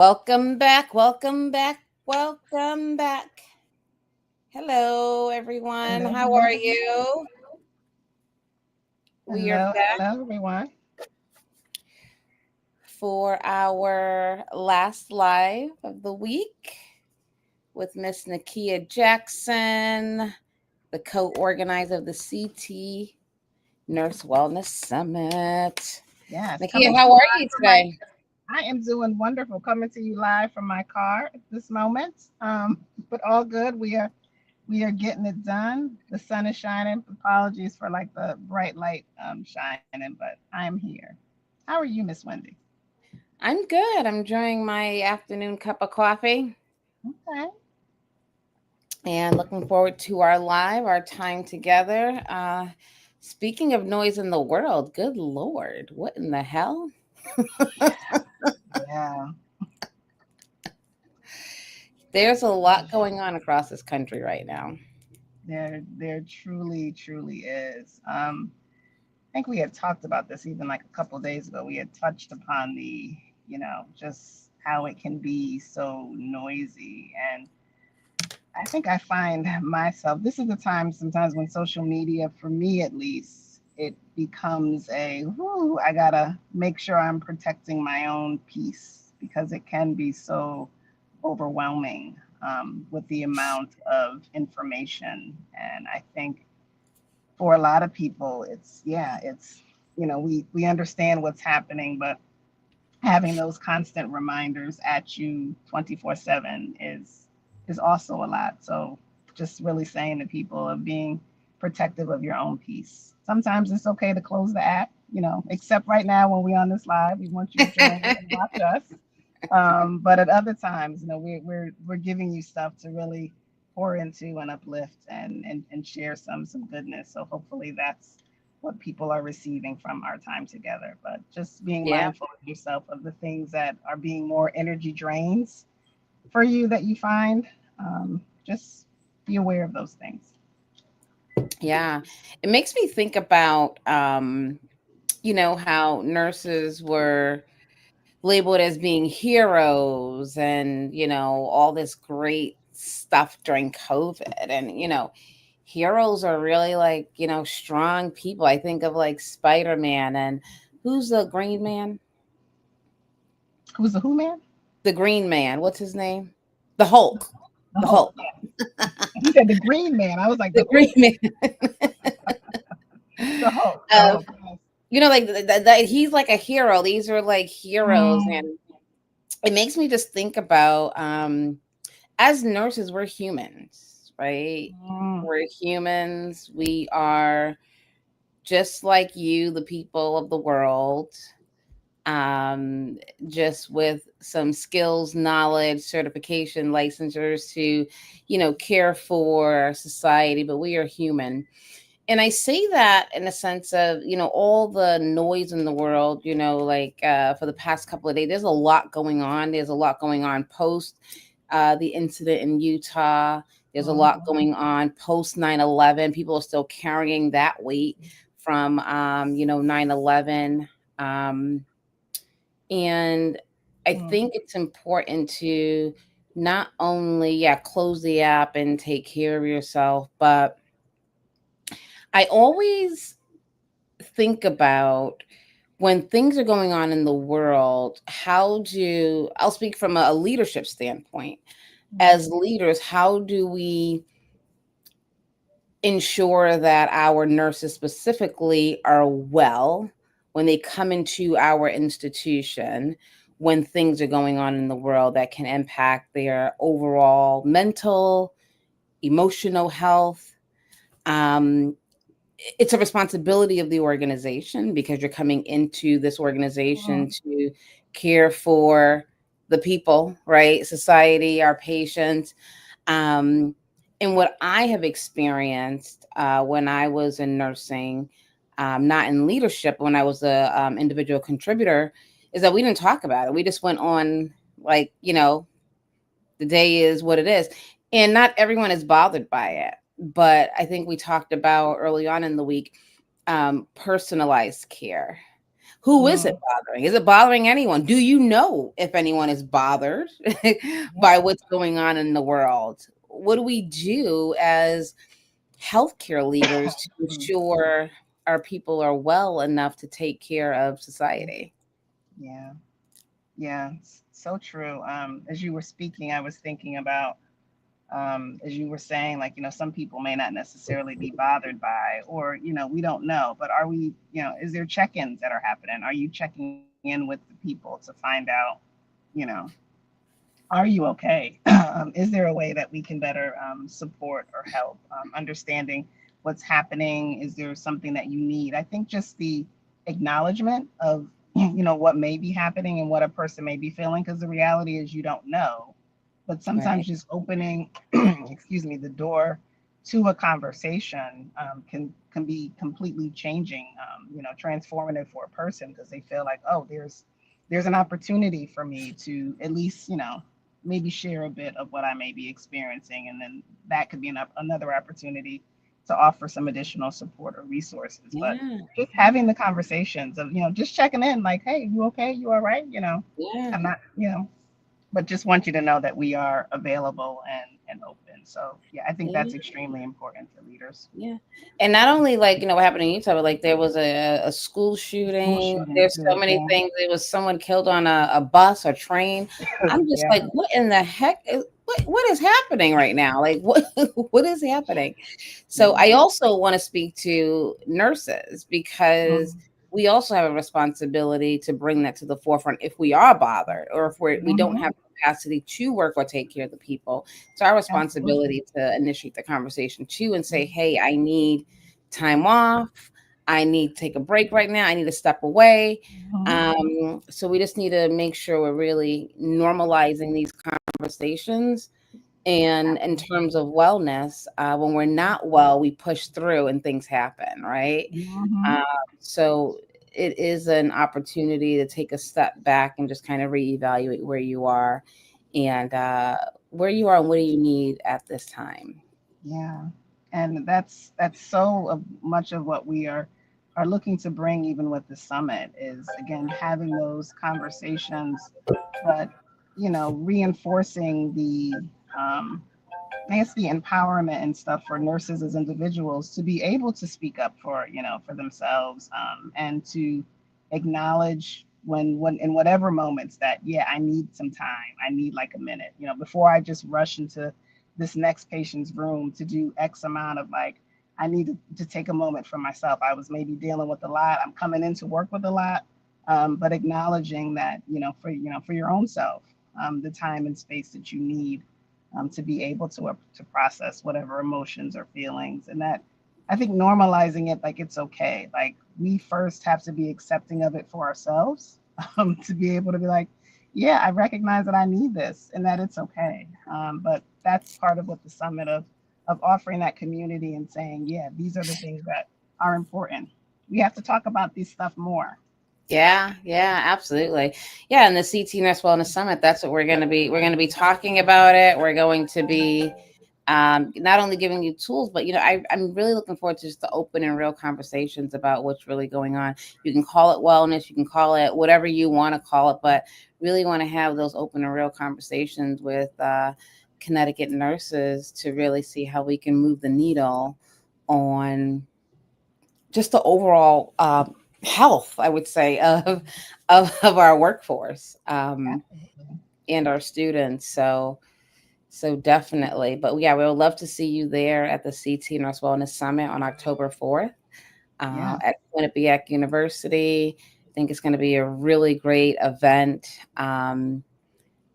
Welcome back, welcome back, welcome back. Hello, everyone. Hello, How are hello. you? We are Hello, back hello, everyone. for our last live of the week with Miss Nakia Jackson, the co-organizer of the CT Nurse Wellness Summit. Yes, Nakia, coming to how you are live you from my. today? I am doing wonderful. Coming to you live from my car at this moment. But all good. We are getting it done. The sun is shining. Apologies for like the bright light shining, but I am here. How are you, Miss Wendy? I'm good. I'm enjoying my afternoon cup of coffee Okay. and looking forward to our live, our time together. Speaking of noise in the world, good Lord, what in the hell? Yeah. There's a lot going on across this country right now. There truly is. I think we had talked about this even like a couple of days ago. We had touched upon just how it can be so noisy. And I think I find myself, this is the time sometimes when social media, for me at least, it becomes I gotta make sure I'm protecting my own peace because it can be so overwhelming with the amount of information. And I think for a lot of people it's we understand what's happening, but having those constant reminders at you 24/7 is also a lot. So just really saying to people of being protective of your own peace. Sometimes it's okay to close the app, except right now when we're on this live, we want you to join and watch us. But at other times, we're giving you stuff to really pour into and uplift and share some goodness. So hopefully that's what people are receiving from our time together. But just being Yeah. mindful of yourself of the things that are being more energy drains for you that you find. Just be aware of those things. Yeah. It makes me think about how nurses were labeled as being heroes and, all this great stuff during COVID. And, heroes are really like, strong people. I think of like Spider-Man and who's the Green Man? Who's the who man? The Green Man. What's his name? The Hulk. The The Hulk. Hulk. Yeah. You said the green man. I was like The the Green who? Man. The Hulk. The uh, Hulk. Yes. like he's like a hero. These are like heroes. Mm, And it makes me just think about as nurses, we're humans, right? mm, We're humans. We are just like you, the people of the world, um, just with some skills, knowledge, certification, licensures to, care for society, but we are human. And I say that in a sense of, all the noise in the world, like for the past couple of days, there's a lot going on. There's a lot going on post the incident in Utah. There's a lot mm, going on post 9/11. People are still carrying that weight from, 9/11. Um, and I mm. think it's important to not only, yeah, close the app and take care of yourself, but I always think about when things are going on in the world, I'll speak from a leadership standpoint. Mhm. As leaders, how do we ensure that our nurses specifically are well when they come into our institution when things are going on in the world that can impact their overall mental, emotional health? Um, it's a responsibility of the organization because you're coming into this organization Mm, to care for the people, right? Society, our patients. Um, and what I have experienced when I was in nursing, not in leadership, when I was a individual contributor, is that we didn't talk about it. We just went on like, the day is what it is. And not everyone is bothered by it. But I think we talked about early on in the week personalized care. Who is it Mm, bothering? Is it bothering anyone? Do you know if anyone is bothered by yeah. what's going on in the world? What do we do as healthcare leaders to ensure our people are well enough to take care of society? Yeah. Yeah. So true. As you were speaking, I was thinking about, as you were saying, like, some people may not necessarily be bothered by, or, we don't know, but are we, is there check-ins that are happening? Are you checking in with the people to find out, you know, are you okay? Is there a way that we can better support or help? Understanding what's happening. Is there something that you need? I think just the acknowledgement of, what may be happening and what a person may be feeling, because the reality is you don't know. But sometimes Right. just opening, excuse me, the door to a conversation can be completely changing, transformative for a person, because they feel like, oh, there's an opportunity for me to at least, maybe share a bit of what I may be experiencing. And then that could be another opportunity to offer some additional support or resources. But Yeah. just having the conversations of, just checking in, like, hey, you okay? You all right? Yeah. I'm not, but just want you to know that we are available and open. So yeah, I think that's Yeah. extremely important for leaders. Yeah. And not only like, what happened in Utah, but like there was a school School shooting. shooting There's so too. many Yeah. things. There was someone killed on a bus or train. I'm just Yeah. like, what in the heck what is happening right now? Like what what is happening? So Yeah. I also want to speak to nurses because Mm-hmm. we also have a responsibility to bring that to the forefront if we are bothered or if we don't Mm-hmm. have capacity to work or take care of the people. It's our Absolutely. responsibility to initiate the conversation too and say, hey, I need time off. I need to take a break right now. I need to step away. Mm-hmm. So we just need to make sure we're really normalizing these conversations. And in terms of wellness, when we're not well, we push through and things happen, right? Mm-hmm. Um, so it is an opportunity to take a step back and just kind of reevaluate and where you are and what do you need at this time. Yeah, and that's so much of what we are looking to bring, even with the summit, is again having those conversations, but reinforcing the I guess the empowerment and stuff for nurses as individuals to be able to speak up for for themselves, and to acknowledge when in whatever moments that, yeah, I need some time, I need like a minute, before I just rush into this next patient's room to do X amount of, like, I need to take a moment for myself. I was maybe dealing with a lot, I'm coming into work with a lot, but acknowledging that, for your own self, the time and space that you need, to be able to process whatever emotions or feelings. And that, I think, normalizing it, like, it's okay. Like, we first have to be accepting of it for ourselves, to be able to be like, yeah, I recognize that I need this and that it's okay. But that's part of what the summit of offering that community and saying, yeah, these are the things that are important. We have to talk about these stuff more. Yeah, yeah, absolutely. Yeah, and the CT Nurse Wellness Summit, that's what we're going to be talking about it. We're going to be not only giving you tools, but I'm really looking forward to just the open and real conversations about what's really going on. You can call it wellness, you can call it whatever you want to call it, but really want to have those open and real conversations with Connecticut nurses to really see how we can move the needle on just the overall health, I would say, of our workforce, Absolutely. and our students. So definitely. But yeah, we would love to see you there at the CT Nurse Wellness Summit on October 4th Yeah. at Quinnipiac University. I think it's going to be a really great event.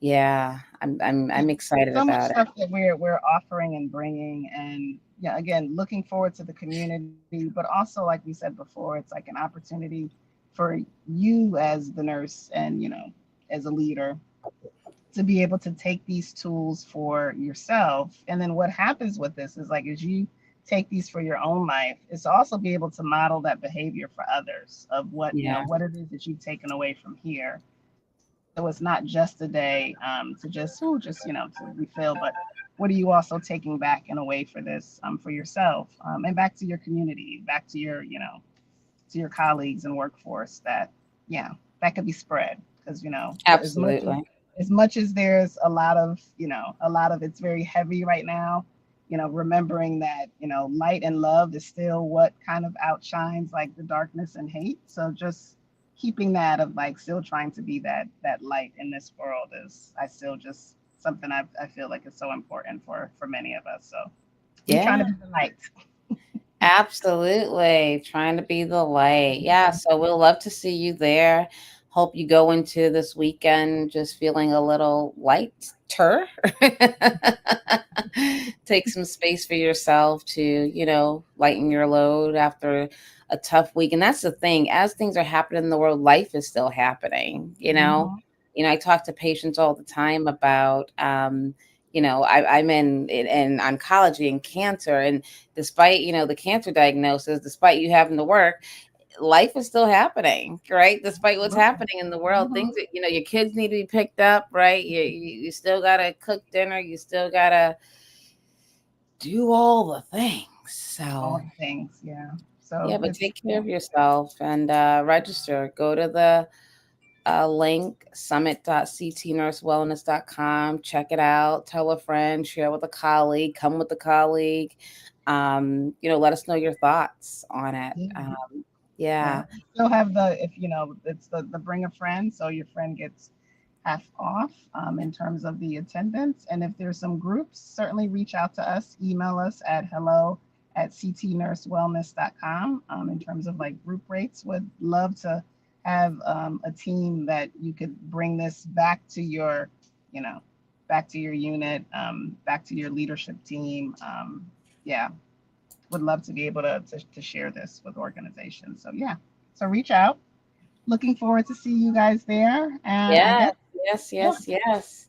Yeah, I'm excited So much about it. stuff that we're offering and bringing, and yeah, again, looking forward to the community, but also, like we said before, it's like an opportunity for you as the nurse and, as a leader, to be able to take these tools for yourself. And then what happens with this is, like, as you take these for your own life, is to also be able to model that behavior for others of what, Yeah, what it is that you've taken away from here. So it's not just a day, to just, oh, just, to refill, but what are you also taking back and away for this, for yourself, and back to your community, back to your, to your colleagues and workforce, that yeah, that could be spread because Absolutely. as much as there's a lot of a lot of it's very heavy right now. Remembering that light and love is still what kind of outshines like the darkness and hate. So just keeping that of like still trying to be that light in this world is I still just something I feel like is so important for many of us. So we trying to Yeah. be the light. Absolutely. Trying to be the light. Yeah. So we'll love to see you there. Hope you go into this weekend just feeling a little lighter. Take some space for yourself to, lighten your load after a tough week. And that's the thing, as things are happening in the world, life is still happening, you know. Mhm. I talk to patients all the time about I'm in oncology and cancer, and despite the cancer diagnosis, despite you having to work, life is still happening, right? Despite what's Absolutely. happening in the world, things Mhm. that your kids need to be picked up, right? You still gotta cook dinner, you still gotta do all the things. All So the things, yeah. yeah, So but it's take care yeah. of yourself and register. Go to the link summit.ctnursewellness.com. Check it out. Tell a friend, share with a colleague, come with a colleague. Let us know your thoughts on it. Yeah. Yeah. Yeah. We still have the if it's the bring a friend, so your friend gets half off in terms of the attendance. And if there's some groups, certainly reach out to us, email us at hello@ctnursewellness.com in terms of like group rates. Would love to have a team that you could bring this back to your, you know, back to your unit, back to your leadership team. Yeah, would love to be able to share this with organizations. So yeah, so reach out. Looking forward to see you guys there. And I Yes, guess, yes, yeah, yes, yes.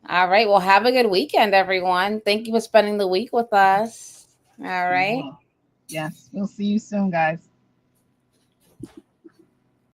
All right. Well, have a good weekend, everyone. Thank you for spending the week with us. All right. yeah. Yes, we'll see you soon, guys.